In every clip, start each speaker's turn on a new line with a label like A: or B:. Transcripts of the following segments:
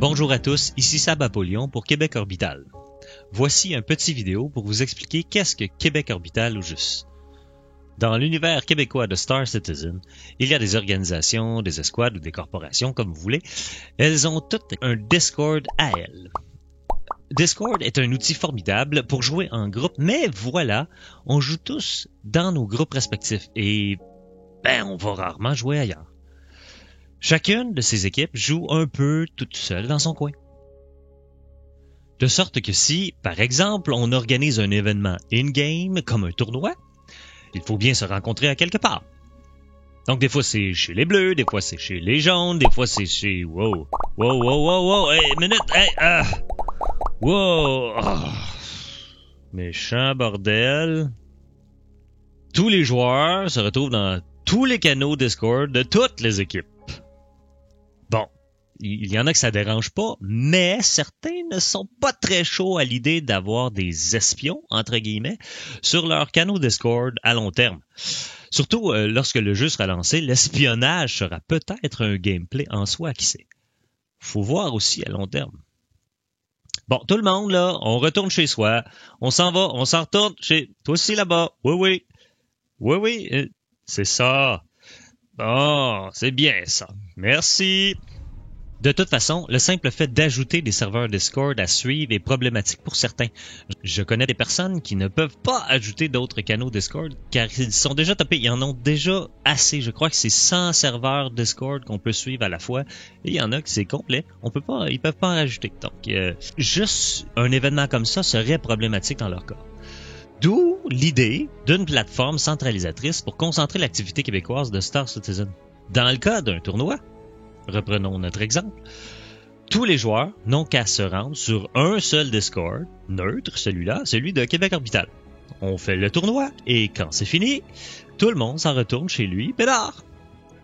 A: Bonjour à tous, ici Sab Apollyon pour Québec Orbital. Voici un petit vidéo pour vous expliquer qu'est-ce que Québec Orbital au juste. Dans l'univers québécois de Star Citizen, il y a des organisations, des escouades ou des corporations, comme vous voulez. Elles ont toutes un Discord à elles. Discord est un outil formidable pour jouer en groupe, mais voilà, on joue tous dans nos groupes respectifs et on va rarement jouer ailleurs. Chacune de ces équipes joue un peu toute seule dans son coin. De sorte que si, par exemple, on organise un événement in-game comme un tournoi, il faut bien se rencontrer à quelque part. Donc des fois c'est chez les bleus, des fois c'est chez les jaunes, des fois c'est chez... Wow, hey, minute, hey, wow, méchant bordel. Tous les joueurs se retrouvent dans tous les canaux Discord de toutes les équipes. Bon, il y en a que ça dérange pas, mais certains ne sont pas très chauds à l'idée d'avoir des espions, entre guillemets, sur leurs canaux Discord à long terme. Surtout lorsque le jeu sera lancé, l'espionnage sera peut-être un gameplay en soi, qui sait. Faut voir aussi à long terme. Bon, tout le monde, là, on retourne chez soi, on s'en va, on s'en retourne chez... Toi aussi là-bas, oui, c'est ça. Bon, c'est bien ça. Merci. De toute façon, le simple fait d'ajouter des serveurs Discord à suivre est problématique pour certains. Je connais des personnes qui ne peuvent pas ajouter d'autres canaux Discord car ils sont déjà tapés. Ils en ont déjà assez. Je crois que c'est 100 serveurs Discord qu'on peut suivre à la fois. Et il y en a que c'est complet. Ils peuvent pas en rajouter. Donc, juste un événement comme ça serait problématique dans leur cas. D'où l'idée d'une plateforme centralisatrice pour concentrer l'activité québécoise de Star Citizen. Dans le cas d'un tournoi, reprenons notre exemple, tous les joueurs n'ont qu'à se rendre sur un seul Discord, neutre celui-là, celui de Québec Orbital. On fait le tournoi et quand c'est fini, tout le monde s'en retourne chez lui, pédard.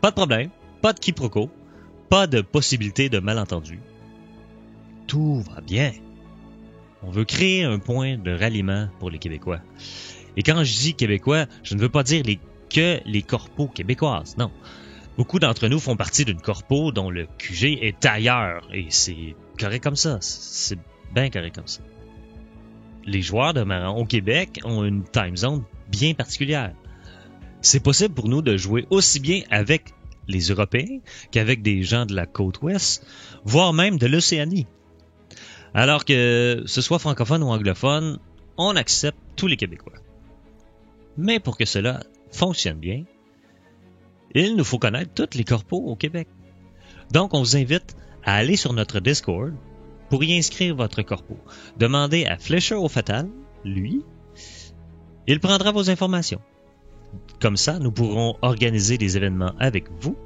A: Pas de problème, pas de quiproquo, pas de possibilité de malentendu. Tout va bien. On veut créer un point de ralliement pour les Québécois. Et quand je dis Québécois, je ne veux pas dire que les corpos québécoises, non. Beaucoup d'entre nous font partie d'une corpo dont le QG est ailleurs, et c'est correct comme ça, c'est bien correct comme ça. Les joueurs demeurant au Québec ont une time zone bien particulière. C'est possible pour nous de jouer aussi bien avec les Européens qu'avec des gens de la côte ouest, voire même de l'Océanie. Alors que ce soit francophone ou anglophone, on accepte tous les Québécois. Mais pour que cela fonctionne bien, il nous faut connaître toutes les corpos au Québec. Donc, on vous invite à aller sur notre Discord pour y inscrire votre corpo. Demandez à Fletcher au Fatal, lui, il prendra vos informations. Comme ça, nous pourrons organiser des événements avec vous,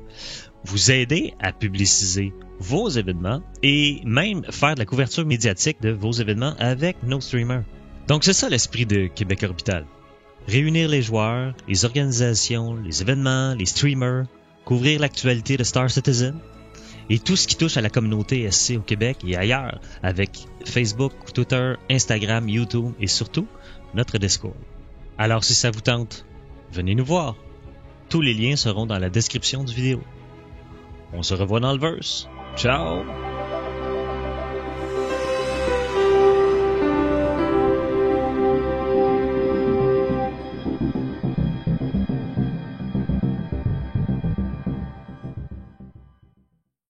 A: vous aider à publiciser vos événements et même faire de la couverture médiatique de vos événements avec nos streamers. Donc, c'est ça l'esprit de Québec Orbital. Réunir les joueurs, les organisations, les événements, les streamers, couvrir l'actualité de Star Citizen et tout ce qui touche à la communauté SC au Québec et ailleurs avec Facebook, Twitter, Instagram, YouTube et surtout notre Discord. Alors si ça vous tente, venez nous voir. Tous les liens seront dans la description du vidéo. On se revoit dans le verse. Ciao!